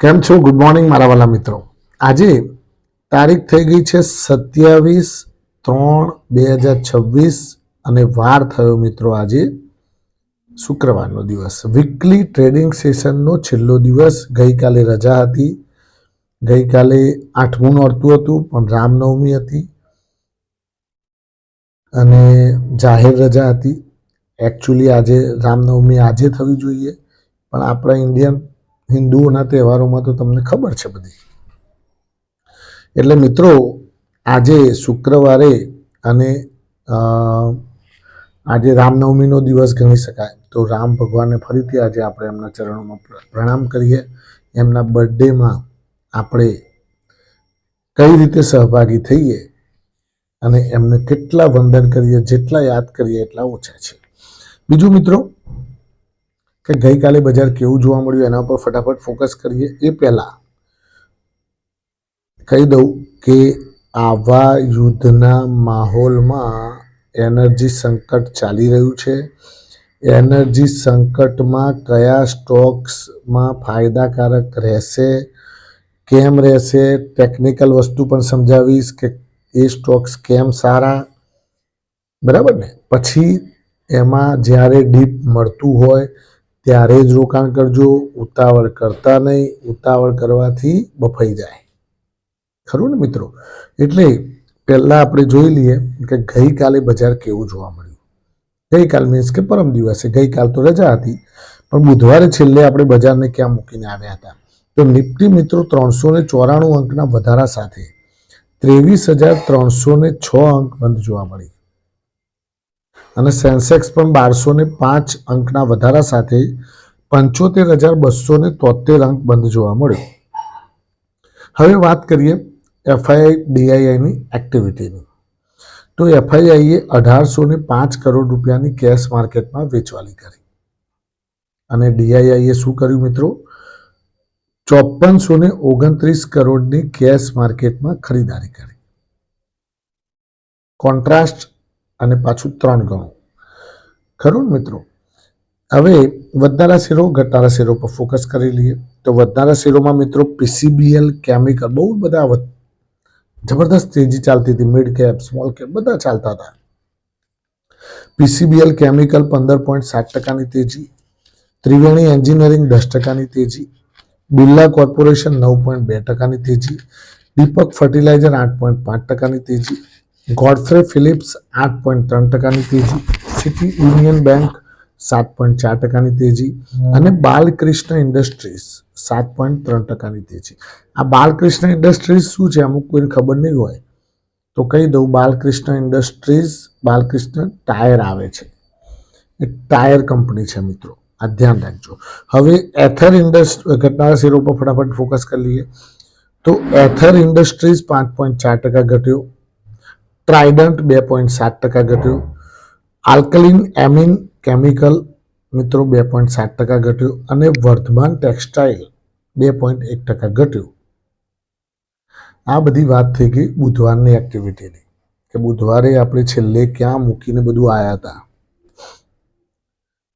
કેમ છો? Good morning મારા વાલા મિત્રો. આજે તારીખ થઈ ગઈ છે 27/3/2026 અને વાર થયો મિત્રો આજે શુક્રવારનો દિવસ. વીકલી ટ્રેડિંગ સેશનનો છેલ્લો દિવસ. ગઈકાલે રજા હતી. ગઈકાલે 8મું નોરતું હતું પણ રામનવમી હતી અને જાહેર રજા હતી. એકચ્યુઅલી આજે રામનવમી આજે થવી જોઈએ પણ આપણા હિન્દુઓના તહેવારોમાં તો તમને ખબર છે બધી. એટલે મિત્રો આજે શુક્રવારે અને આજે રામનવમીનો દિવસ ગણી શકાય. તો રામ ભગવાનને ફરીથી આજે આપણે એમના ચરણોમાં પ્રણામ કરીએ. એમના બર્થડેમાં આપણે કઈ રીતે સહભાગી થઈએ અને એમને કેટલા વંદન કરીએ, જેટલા યાદ કરીએ એટલા ઓછા છે. બીજું મિત્રો કે ગઈકાલે બજાર કેવું જોવા મળ્યું એના પર ફટાફટ ફોકસ કરીએ. એ પહેલા કહી દઉં કે આવા યુદ્ધના માહોલમાં એનર્જી સંકટ ચાલી રહ્યું છે. એનર્જી સંકટમાં કયા સ્ટોક્સમાં ફાયદાકારક રહેશે, કેમ રહેશે, ટેકનિકલ વસ્તુ પણ સમજાવીશ કે એ સ્ટોક્સ કેમ સારા, બરાબર ને. પછી એમાં જ્યારે ડીપ મળતું હોય ત્યારે જ રોકાણ કરજો, ઉતાવળ કરતા નહીં. ઉતાવળ કરવાથી બફાઈ જાય, ખરું ને મિત્રો. એટલે પહેલા આપણે જોઈ લઈએ કે ગઈકાલે બજાર કેવું જોવા મળ્યું. ગઈકાલ મીન્સ કે પરમ દિવસે. ગઈકાલ તો રજા હતી પણ બુધવારે છેલ્લે આપણે બજારને ક્યાં મૂકીને આવ્યા હતા. તો નિફ્ટી મિત્રો 394 અંકના વધારા સાથે 23,306 અંક બંધ જોવા મળી અને સેન્સેક્સ પણ 1205 અંકના વધારા સાથે 75,273 અંક બંધ જોવા મળ્યો. હવે વાત કરીએ FII-DIIની એક્ટિવિટીની. તો FIIએ 1805 કરોડ રૂપિયાની કેશ માર્કેટમાં વેચવાલી કરી અને DIIએ શું કર્યું મિત્રો? 5429 કરોડની કેશ માર્કેટમાં ખરીદારી કરી. કોન્ટ્રાસ્ટ અને પાછું 3 ગણું, ખરું મિત્રો. હવે વધનારા શેરો ઘટનારા શેરો પર ફોકસ કરી લઈએ. તો વધનારા શેરોમાં મિત્રો PCBL કેમિકલ, બહુ બધા જબરદસ્ત તેજી ચાલતી હતી. મિડ કેપ, સ્મોલ કેપ બધા ચાલતા હતા. PCBL કેમિકલ 15.7%ની તેજી, ત્રિવેણી એન્જિનિયરિંગ 10%ની તેજી, બિરલા કોર્પોરેશન 9.2%ની તેજી, દીપક ફર્ટિલાઇઝર 8.5%ની તેજી, ગોડફ્રે ફિલિપ્સ 8.3%ની તેજી, સિટી યુનિયન બેંક 7.4%ની તેજી અને બાલકૃષ્ણ ઇન્ડસ્ટ્રીઝ 7.3%ની તેજી. આ બાલકૃષ્ણ ઇન્ડસ્ટ્રીઝ શું છે અમુક કોઈને ખબર નહીં હોય તો કહી દઉં. બાલકૃષ્ણ ઇન્ડસ્ટ્રીઝ, બાલકૃષ્ણ ટાયર આવે છે, એ ટાયર કંપની છે મિત્રો, આ ધ્યાન રાખજો. હવે એથર ઘટનારા શેરો પર ફટાફટ ફોકસ કરી લઈએ. તો એથર ઇન્ડસ્ટ્રીઝ 5.4% ઘટ્યો, ટ્રાઇડન્ટ 2.7% ઘટ્યો, આલ્કલિન એમિન કેમિકલ મિત્રો 2.7% ઘટ્યો અને વર્ધમાન ટેક્સટાઇલ 2.1% ઘટ્યું. આ બધી વાત થઈ ગઈ બુધવારની એક્ટિવિટીની કે બુધવારે આપણે છેલ્લે ક્યાં મૂકીને બધું આવ્યા હતા.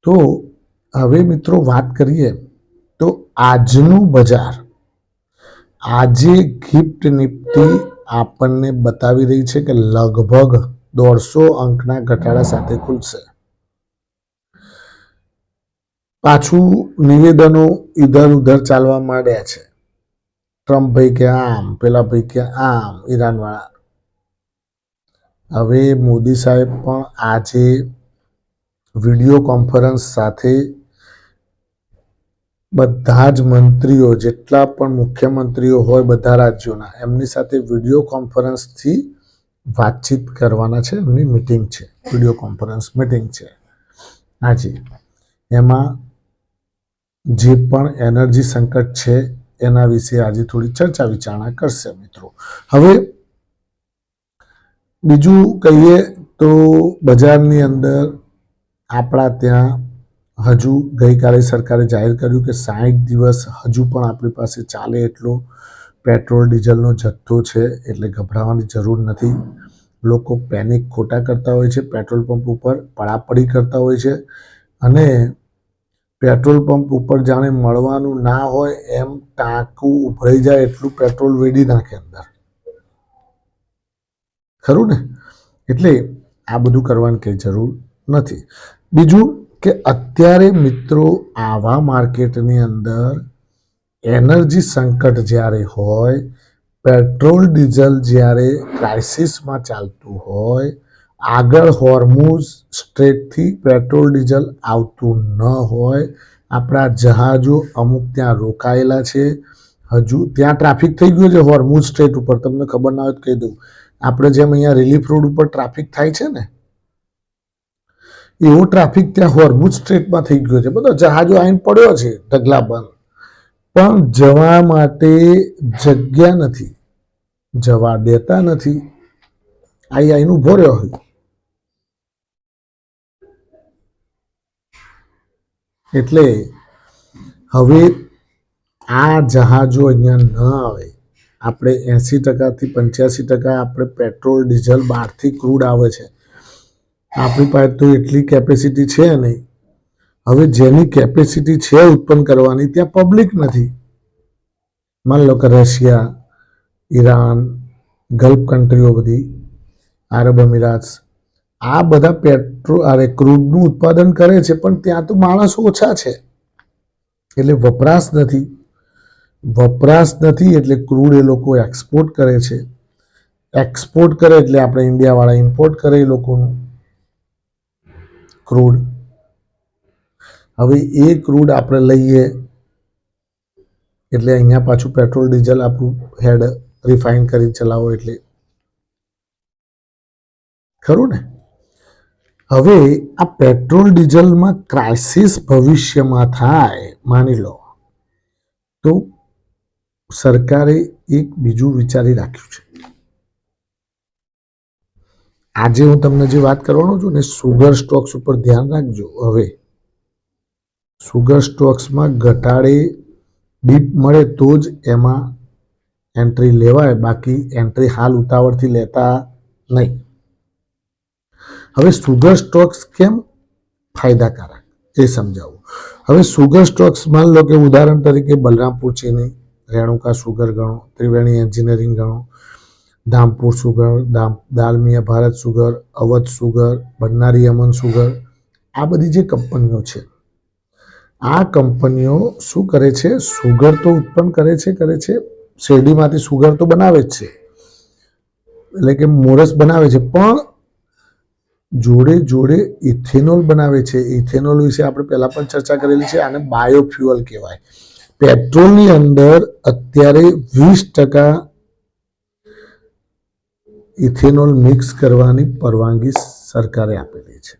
તો હવે મિત્રો વાત કરીએ તો આજનું બજાર. આજે ગિફ્ટ નિફ્ટી આપણને બતાવી રહી છે કે લગભગ 150 અંકના ઘટાડા સાથે ખુલશે. પાછું નિવેદનો ઇધર ઉધર ચાલવા માંડ્યા છે. ટ્રમ્પ ભાઈ કે આમ, પેલા ભાઈ કે આમ, ઈરાનવાળા. હવે મોદી સાહેબ પણ આજે વિડીયો કોન્ફરન્સ સાથે બધા જ મંત્રીઓ, જેટલા પણ મુખ્યમંત્રીઓ હોય બધા રાજ્યોના, એમની સાથે વિડીયો કોન્ફરન્સથી વાતચીત કરવાના છે. એમની મિટિંગ છે, વિડીયો કોન્ફરન્સ મિટિંગ છે આજે. એમાં જે પણ એનર્જી સંકટ છે એના વિશે આજે થોડી ચર્ચા વિચારણા કરશે મિત્રો. હવે બીજું કહીએ તો બજારની અંદર આપણા ત્યાં હજુ ગઈકાલે સરકારે જાહેર કર્યું કે 60 દિવસ હજુ પણ આપણી પાસે ચાલે એટલો પેટ્રોલ ડીઝલનો જથ્થો છે, એટલે ગભરાવાની જરૂર નથી. લોકો પેનિક ખોટા કરતા હોય છે, પેટ્રોલ પંપ ઉપર પડાપડી કરતા હોય છે અને પેટ્રોલ પંપ ઉપર જાણે મળવાનું ના હોય એમ ટાંકું ઉભરાઈ જાય એટલું પેટ્રોલ વેડી નાખે અંદર, ખરું ને? એટલે આ બધું કરવાની કંઈ જરૂર નથી. બીજું કે અત્યારે મિત્રો આવા માર્કેટની અંદર એનર્જી સંકટ જ્યારે હોય, પેટ્રોલ ડીઝલ જ્યારે ક્રાઇસિસમાં ચાલતું હોય, આગળ હોર્મુઝ સ્ટ્રેટથી પેટ્રોલ ડીઝલ આવતું ન હોય, આપણા જહાજો અમુક ત્યાં રોકાયેલા છે, હજુ ત્યાં ટ્રાફિક થઈ ગયું છે હોર્મુઝ સ્ટ્રેટ ઉપર, તમને ખબર ના હોય તો કહી દઉં. આપણે જેમ અહીંયા રિલીફ રોડ ઉપર ટ્રાફિક થાય છે ને, એવો ટ્રાફિક ત્યાં હોર્મુઝ સ્ટ્રેટમાં થઈ ગયો છે. બધો જહાજો આવીને પડ્યો છે ઢગલાબંધ, પણ જવા માટે જગ્યા નથી, જવા દેતા નથી. આઈને ઉભો રહ્યો હોય. એટલે હવે આ જહાજો અહીંયા ન આવે. આપણે 80% થી 85% આપણે પેટ્રોલ ડીઝલ બહારથી ક્રૂડ આવે છે, આપણી પાસે તો એટલી કેપેસિટી છે નહીં. હવે જેની કેપેસિટી છે ઉત્પન્ન કરવાની, ત્યાં પબ્લિક નથી. માની લો કે રશિયા, ઈરાન, ગલ્ફ કન્ટ્રીઓ બધી, આરબ અમીરાત, આ બધા પેટ્રોલ ક્રૂડનું ઉત્પાદન કરે છે, પણ ત્યાં તો માણસ ઓછા છે એટલે વપરાશ નથી. વપરાશ નથી એટલે ક્રૂડ એ લોકો એક્સપોર્ટ કરે છે. એક્સપોર્ટ કરે એટલે આપણે ઇન્ડિયાવાળા ઇમ્પોર્ટ કરે એ લોકોનું ક્રૂડ. હવે એ ક્રૂડ આપણે લઈએ એટલે અહીંયા પાછું પેટ્રોલ ડીઝલ આપણું હેડ રિફાઇન કરી ચલાવો એટલે, ખરું ને? હવે આ પેટ્રોલ ડીઝલમાં ક્રાઇસિસ ભવિષ્યમાં થાય, માની લો તો સરકારે એક બીજું વિચારી રાખ્યું છે. આજે હું તમને જે વાત કરવાનો છું ને, સુગર સ્ટોક્સ ઉપર ધ્યાન રાખજો. હવે સુગર સ્ટોક્સમાં ઘટાડે ડીપ મળે તો જ એમાં એન્ટ્રી લેવાય, બાકી એન્ટ્રી હાલ ઉતાવળથી લેતા નહીં. હવે સુગર સ્ટોક્સ કેમ ફાયદાકારક એ સમજાવું. હવે સુગર સ્ટોક્સ માન લો કે ઉદાહરણ તરીકે બલરામપુર ચીની, રેણુકા સુગર ગણો, ત્રિવેણી એન્જિનિયરિંગ ગણો, Dhampur sugar, Dalmia Bharat sugar, Awadh sugar, Bhandari Aman sugar, આ બધી જે કંપનીઓ છે, આ કંપનીઓ શું કરે છે? સુગર તો ઉત્પન્ન કરે છે, શેરડીમાંથી સુગર તો બનાવે જ છે, એટલે કે મોરસ બનાવે છે, પણ જોડે જોડે ઇથેનોલ બનાવે છે. ઇથેનોલ વિશે આપણે પહેલા પણ ચર્ચા કરેલી છે. આને બાયોફ્યુઅલ કહેવાય. પેટ્રોલની અંદર અત્યારે 20% ઇથેનોલ મિક્સ કરવાની પરવાનગી સરકારે આપેલી છે.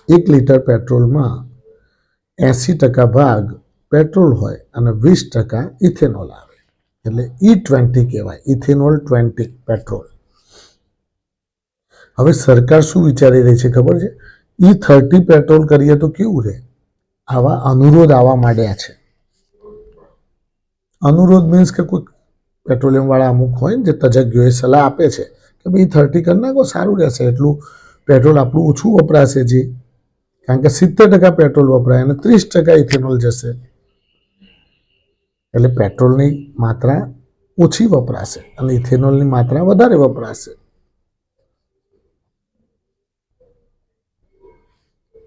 1 લીટર પેટ્રોલમાં 80% ભાગ પેટ્રોલ હોય અને 20% ઇથેનોલ આવે, એટલે E20 કહેવાય, ઇથેનોલ 20 પેટ્રોલ. હવે સરકાર શું વિચારી રહી છે ખબર છે? E30 પેટ્રોલ કરીએ તો કેવું રહે? આવા અનુરોધ આવવા માંડ્યા છે. અનુરોધ મીન્સ કે કોઈ પેટ્રોલિયમ વાળા અમુક હોય ને જે તજજ્ઞો એ સલાહ આપે છે કે ભાઈ 30 કરી નાખો, સારું રહેશે, એટલું પેટ્રોલ આપણું ઓછું વપરાશે. જે કારણ કે 70% પેટ્રોલ વપરાય અને 30% ઇથેનોલ જશે, એટલે પેટ્રોલની માત્રા ઓછી વપરાશે અને ઇથેનોલની માત્રા વધારે વપરાશે.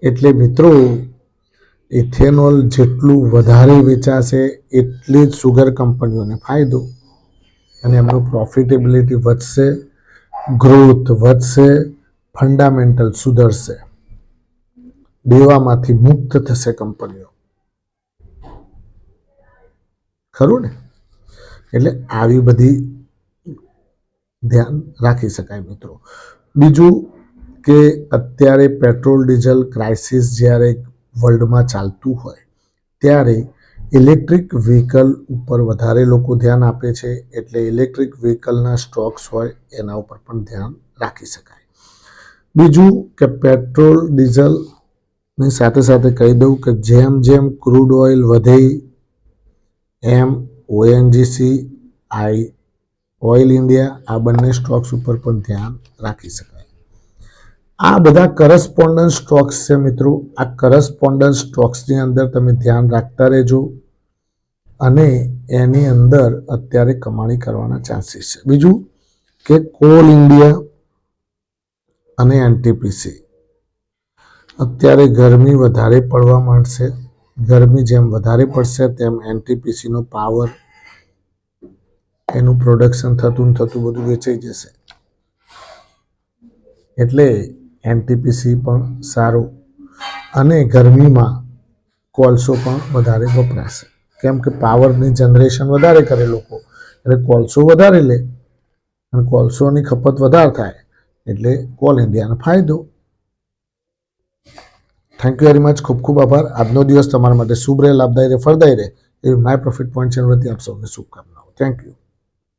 એટલે મિત્રો ઇથેનોલ જેટલું વધારે વેચાશે એટલી જ સુગર કંપનીઓને ફાયદો, અને એમનું પ્રોફિટેબિલિટી વધશે, ગ્રોથ વધશે, ફંડામેન્ટલ સુધરશે, દેવામાંથી મુક્ત થશે કંપનીઓ, ખરું ને? એટલે આવી બધી ધ્યાન રાખી શકાય મિત્રો. બીજું કે અત્યારે પેટ્રોલ ડીઝલ ક્રાઇસિસ જ્યારે વર્લ્ડમાં ચાલતું હોય ત્યારે ઇલેક્ટ્રિક વ્હીકલ ઉપર વધારે લોકો ધ્યાન આપે છે, એટલે ઇલેક્ટ્રિક વ્હીકલના સ્ટોક્સ હોય એના ઉપર પણ ધ્યાન રાખી શકાય. બીજું કે પેટ્રોલ ડીઝલની સાથે સાથે કહી દઉં કે જેમ જેમ ક્રૂડ ઓઇલ વધે એમ ONGC, ઓઇલ ઇન્ડિયા, આ બંને સ્ટોક્સ ઉપર પણ ધ્યાન રાખી શકાય. આ બધા કરસ્પોન્ડન્સ સ્ટોક્સ છે મિત્રો. આ કરસ્પોન્ડન્સ સ્ટોક્સની અંદર તમે ધ્યાન રાખતા રહેજો અને એની અંદર અત્યારે કમાણી કરવાના ચાન્સીસ છે. બીજું કે કોલ ઇન્ડિયા અને એનટીપીસી અત્યારે ગરમી વધારે પડવા માંડશે. ગરમી જેમ વધારે પડશે તેમ એનટીપીસીનો પાવર એનું પ્રોડક્શન થતું બધું વેચાઈ જશે. એટલે એનટીપીસી પણ સારું અને ગરમીમાં કોલસો પણ વધારે વપરાશે. કેમ કે પાવરની જનરેશન વધારે કરે લોકો એટલે કોલસો વધારે લે અને કોલસોની ખપત વધારે થાય એટલે કોલ ઇન્ડિયાનો ફાયદો. Thank you very much. ખૂબ ખૂબ આભાર. આજનો દિવસ તમારા માટે શુભ રહે, લાભદાયી રહે, ફળદાયી રહે એવી માય પ્રોફિટ પોઈન્ટ ચેનલ વતી આપ સૌને શુભકામનાઓ. Thank you.